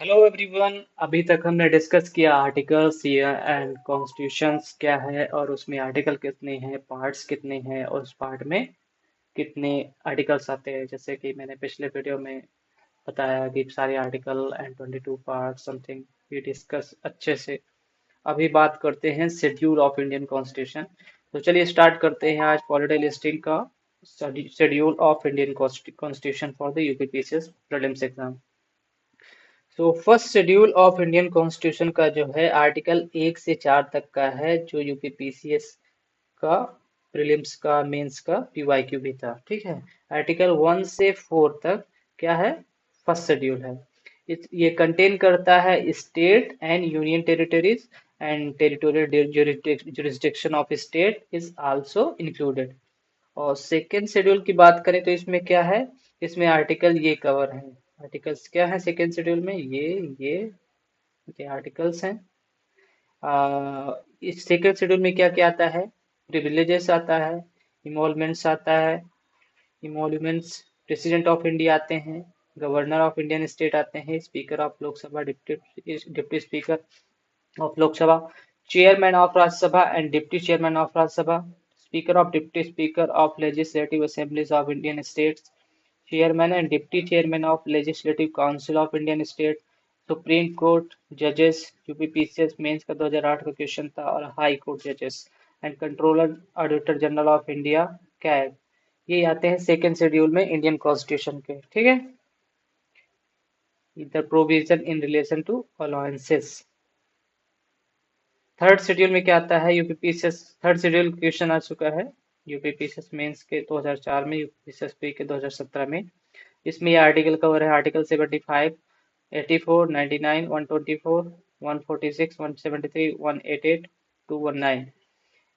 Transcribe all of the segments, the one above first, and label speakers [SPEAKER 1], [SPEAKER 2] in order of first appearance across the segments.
[SPEAKER 1] Hello everyone. अभी तक हमने डिस्कस किया आर्टिकल्स एंड कॉन्स्टिट्यूशंस क्या है और उसमें आर्टिकल कितने हैं, पार्ट्स कितने हैं और उस पार्ट में कितने आर्टिकल्स आते हैं। जैसे कि मैंने पिछले वीडियो में बताया कि सारे article and 22 part something we discuss अच्छे से। अभी बात करते हैं शेड्यूल ऑफ इंडियन कॉन्स्टिट्यूशन। तो चलिए स्टार्ट करते हैं आज पॉलिटी लिस्टिंग का schedule of Indian constitution for the UPPCS prelims exam. तो first schedule of Indian constitution का जो है आर्टिकल 1 से 4 तक का है, जो यूपीपीसीएस का प्रीलिम्स का मेंस का पीवाईक्यू भी था। ठीक है। आर्टिकल 1 से 4 तक क्या है, फर्स्ट शेड्यूल है। ये कंटेन करता है state and union territories and territorial jurisdiction of state is also included. और सेकेंड शेड्यूल की बात करें तो इसमें क्या है, इसमें आर्टिकल ये कवर है। आर्टिकल्स क्या है सेकेंड शेड्यूल में, ये आर्टिकल्स हैं। इस सेकेंड शेड्यूल में क्या क्या आता है, प्रिविलेजेस आता है, इमोलमेंट्स आता है, इमोल्यूमेंट्स, प्रेसिडेंट ऑफ इंडिया आते हैं, गवर्नर ऑफ इंडियन स्टेट आते हैं, speaker of Lok Sabha, deputy speaker of Lok Sabha, chairman of Rajya Sabha and deputy chairman of Rajya Sabha, speaker of deputy speaker of legislative assemblies of Indian states, chairman and deputy chairman of legislative council of Indian state, supreme court जजेस, UPPCS mains का 2008 का question था, और high court जजेस and controller auditor general of India CAG. ये आते हैं second schedule में इंडियन कॉन्स्टिट्यूशन के। ठीक है। The provision in relation to allowances. Third schedule में क्या आता है, यूपीपीसीएस थर्ड शेड्यूल क्वेश्चन आ चुका है यूपीपीसीएस मेंस के 2004 में, यूपीपीसीएस प्री के 2017 में। इसमें ये आर्टिकल कवर है, article 75, 84, 99, 124, 146, 173, 188 to 19।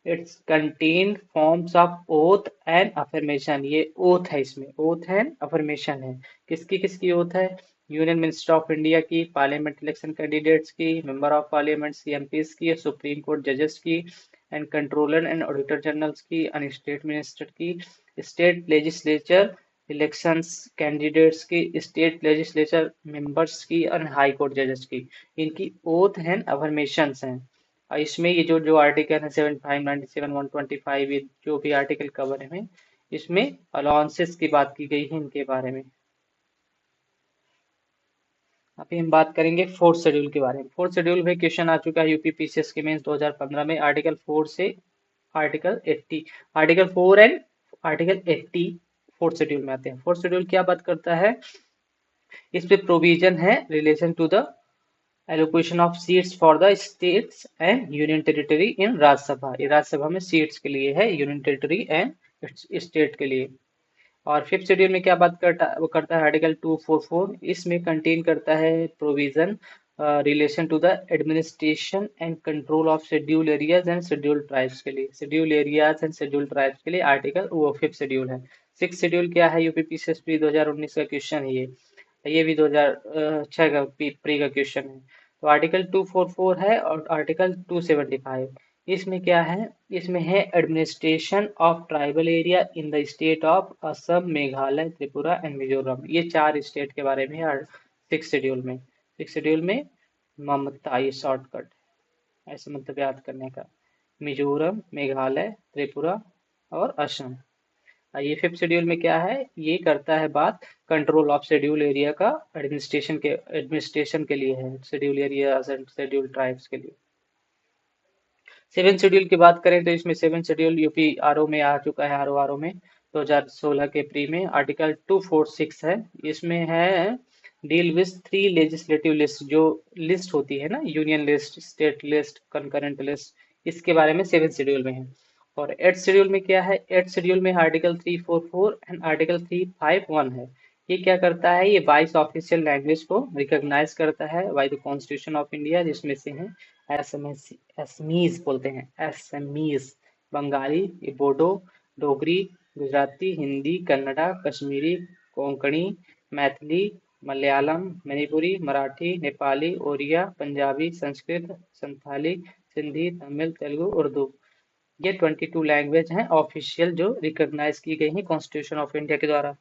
[SPEAKER 1] Its contain forms of oath and affirmation. ये ओथ है, इसमें ओथ एंड अफर्मेशन है। किसकी किसकी ओथ है, यूनियन मिनिस्टर ऑफ इंडिया की, पार्लियामेंट इलेक्शन कैंडिडेट्स की, मेंबर ऑफ पार्लियामेंट सीएमपीज की, सुप्रीम कोर्ट जजेस की and controller and auditor generals की, एंड स्टेट मिनिस्टर की, स्टेट लेजिस्लेचर इलेक्शंस कैंडिडेट्स की, स्टेट लेजिस्लेचर मेंबर्स की और हाई कोर्ट जजेस की। इनकी ओथ एंड अफर्मेशंस हैं। और इसमें ये जो जो आर्टिकल है 75, 97, 125, ये जो भी आर्टिकल कवर है इसमें अलाउंसेस की बात की गई है इनके बारे में। अभी हम बात करेंगे फोर्थ शेड्यूल के बारे में। फोर्थ शेड्यूल में क्वेश्चन आ चुका है यूपीपीसीएस के मेंस 2015 में, आर्टिकल 4 से article 80। Article 4 and article 80 fourth schedule में आते हैं। फोर्थ शेड्यूल क्या बात करता है, इस पे प्रोविजन है relation to the allocation of seats for the states and union territory in Rajya Sabha. ये राज्यसभा में सीट्स के लिए है, यूनियन टेरिटरी एंड स्टेट के लिए। और फिफ्थ शेड्यूल में क्या बात करता वो करता है, आर्टिकल 244। इसमें कंटेन करता है provision relation to the administration and control of schedule areas and schedule tribes के लिए। Schedule areas and schedule tribes के लिए आर्टिकल वो फिफ्थ शेड्यूल है। सिक्स शेड्यूल क्या है, यूपीपीसीएसपी 2019 का क्वेश्चन है ये भी 2006 का प्री का क्वेश्चन है। तो आर्टिकल 244 है और आर्टिकल 275। इसमें क्या है, इसमें है administration of tribal area in the state of Assam, Meghalaya, Tripura and Mizoram. ये चार स्टेट के बारे में है सिक्स शेड्यूल में। सिक्स शेड्यूल में ममता, ये शॉर्टकट ऐसे मतलब याद करने का, मिजोरम, मेघालय, त्रिपुरा और असम। ये फिफ्थ शेड्यूल में क्या है, ये करता है बात कंट्रोल ऑफ शेड्यूल एरिया का, एडमिनिस्ट्रेशन के लिए है, schedule area and schedule tribes के लिए। सेवन शेड्यूल की बात करें तो इसमें सेवन शेड्यूल यूपी आरओ में आ चुका है, आरओ में 2016 के प्री में, आर्टिकल 246 है। इसमें है deal with three legislative list, जो लिस्ट होती है ना, union list, state list, concurrent list, इसके बारे में सेवन शेड्यूल में है। और एट शेड्यूल में क्या है, एट शेड्यूल में आर्टिकल 344 एंड आर्टिकल 351 है। ये क्या करता है, ये 22 ऑफिशियल लैंग्वेज को रिकॉग्नाइज करता है by the constitution of India, जिसमें से है एसएमएस, एसमीज बोलते हैं, एसएमईज, बंगाली, बोडो, डोगरी, गुजराती, हिंदी, कन्नड़ा, कश्मीरी, कोंकणी, मैथिली, मलयालम, मणिपुरी, मराठी, नेपाली, ओरिया, पंजाबी, संस्कृत, संथाली, सिंधी, तमिल, तेलुगु, उर्दू। ये 22 लैंग्वेज हैं ऑफिशियल जो रिकॉग्नाइज की गई हैं कॉन्स्टिट्यूशन ऑफ इंडिया के द्वारा।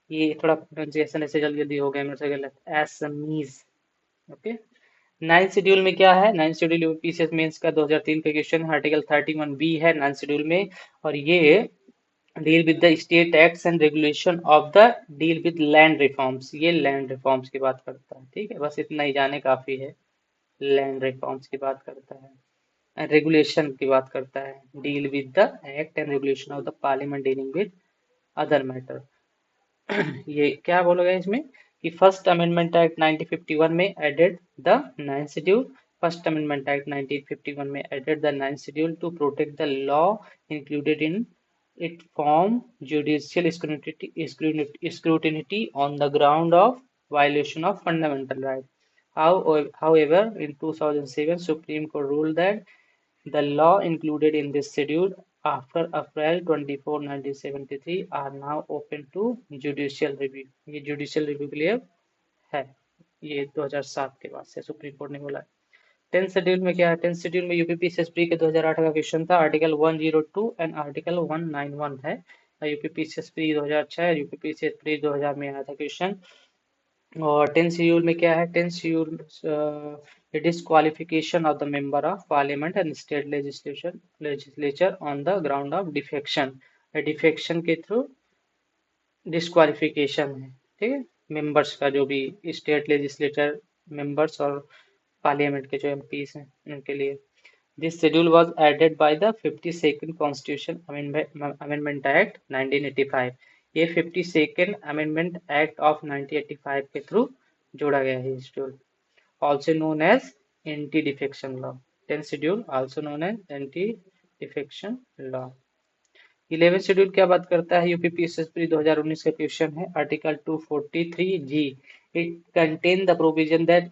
[SPEAKER 1] ये थोड़ा प्रोनाउंसिएशन ऐसे जल्दी जल्दी हो गया मेरे से गलत, एसमीज। ओके। नाइन्थ शेड्यूल में क्या है? नाइन्थ शेड्यूल यूपीसीएस मेंस का 2003 का क्वेश्चन, आर्टिकल 31 बी है नाइन्थ शेड्यूल में, और ये deal with the state acts and regulation of the, deal with land reforms, ये लैंड रिफॉर्म्स की बात करता है। ठीक है, बस इतना ही जाने काफी है। लैंड रिफॉर्म्स की बात करता है, रेगुलेशन की बात करता है, deal with the act and regulation of the parliament dealing with other matter. ये क्या बोला गया इसमें कि फर्स्ट अमेंडमेंट एक्ट 1951 में added the ninth schedule, first amendment act 1951 में added the ninth schedule to protect the law included in it form judicial scrutiny on the ground of violation of fundamental right. However, in 2007, Supreme Court ruled that the law included in this schedule after April 24, 1973 are now open to judicial review. ये judicial review के लिए है, ये 2007 के बाद से supreme court ने बोला। टेंथ शेड्यूल में क्या है? टेंथ शेड्यूल में यूपीपीसीएसपी के 2008 का क्वेश्चन था, आर्टिकल 102 एंड आर्टिकल 191 है। यूपीपीसीएसपी 2006, यूपीपीसीएसपी 2000 में आया था क्वेश्चन। और टेंथ शेड्यूल में क्या है? Tenth schedule disqualification of the member of parliament and state legislature on the ground of defection, defection के थ्रू डिस्क्वालिफिकेशन है। ठीक है, मेंबर्स का, जो भी स्टेट लेजिस्लेचर मेंबर्स और पार्लियामेंट के जो एमपीज हैं उनके लिए। This schedule was added by the 52nd constitution amendment act 1985। ये 52nd अमेंडमेंट एक्ट ऑफ 1985 के थ्रू जोड़ा गया है schedule, also known as anti defection law. Tenth schedule also known as anti defection law. 11th schedule क्या बात करता है? UPPSC 2019 का क्वेश्चन है, article 243 G. It contain the provision that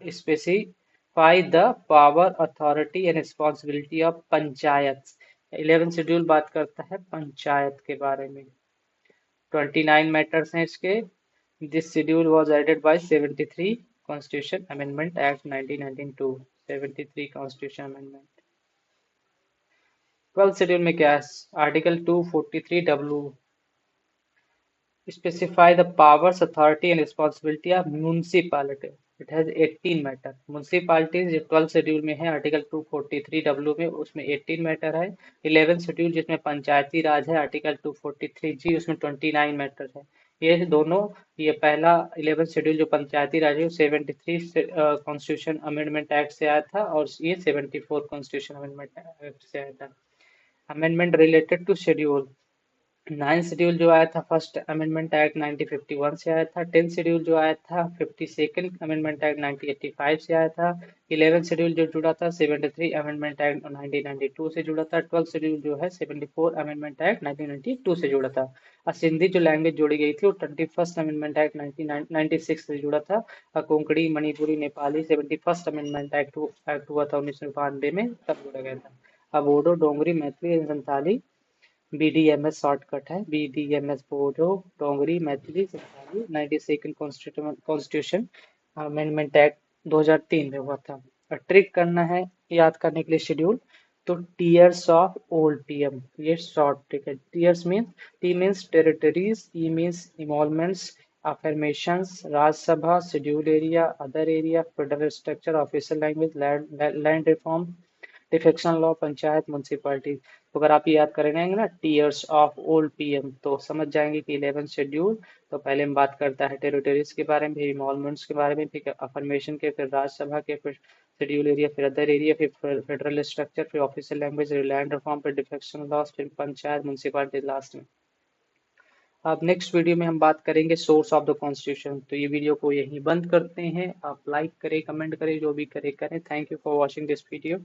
[SPEAKER 1] specify the power, authority and responsibility of panchayat. 11th schedule बात करता है पंचायत के बारे में। 29 मैटर्स हैं इसके। This schedule was added by 73 constitution amendment act 1992, 73 constitution amendment. 12th schedule में क्या है? Article 243 W specify the powers, authority and responsibility of municipality. It has 18 matter. Municipalities जो 12 शेड्यूल में है, आर्टिकल 243 डब्ल्यू में, उसमें 18 मैटर है। 11th शेड्यूल जिसमें पंचायती राज है, आर्टिकल 243 जी, उसमें 29 मैटर है। ये दोनों, ये पहला 11th शेड्यूल जो पंचायती राज है 73 कॉन्स्टिट्यूशन अमेंडमेंट एक्ट से आया था, और ये 74 कॉन्स्टिट्यूशन अमेंडमेंट एक्ट से आया था। Amendment related to schedule, 9th schedule जो आया था फर्स्ट अमेंडमेंट एक्ट 1951 से आया था। 10th शेड्यूल जो आया था 52nd अमेंडमेंट एक्ट 1985 से आया था। 11th शेड्यूल जो जुड़ा था 73 अमेंडमेंट एक्ट 1992 से जुड़ा था। 12th शेड्यूल जो है 74 अमेंडमेंट एक्ट 1992 से जुड़ा था। और सिंधी जो लैंग्वेज जोड़ी गई थी वो 21st अमेंडमेंट एक्ट 1996 से जुड़ा था। और Konkani, Manipuri, Nepali 71st amendment act हुआ था 1992 में, तब जोड़ा गया था। अब बोडो, डोंगरी, मैथिली, संथाली, BDMS शॉर्टकट है, BDMS Bodo, Dogri, Maithili, Santhali. 92nd constitution amendment act 2003 में हुआ था। और ट्रिक करना है याद करने के लिए शेड्यूल, तो टीयर्स ऑफ ओल्ड टीएम, ये शॉर्ट ट्रिक है। Tears mean, T means territories, E means emoluments, affirmations, Rajya Sabha, schedule area, other area, federal structure, official language, land reform, defection law, panchayat, municipality. तो अगर आप ये याद करेंगे ना टीयर्स ऑफ ओल्ड पीएम, तो समझ जाएंगे कि 11th शेड्यूल तो पहले हम बात करता है टेरिटरीज के बारे में, इमॉल्वमेंट्स के बारे में, फिर अफर्मेशन के, फिर राज्यसभा के, फिर शेड्यूल एरिया, फिर अदर एरिया, फिर फेडरल स्ट्रक्चर, फिर ऑफिशियल लैंग्वेज, लैंड रिफॉर्म, फिर डिफेक्शन लॉस, फिर पंचायत, म्यूनसिपालिटी लास्ट में। अब नेक्स्ट वीडियो में हम बात करेंगे सोर्स ऑफ द कॉन्स्टिट्यूशन। तो ये वीडियो को यहीं बंद करते हैं। आप लाइक करें, कमेंट करें, जो भी करें करें। Thank you for watching this video.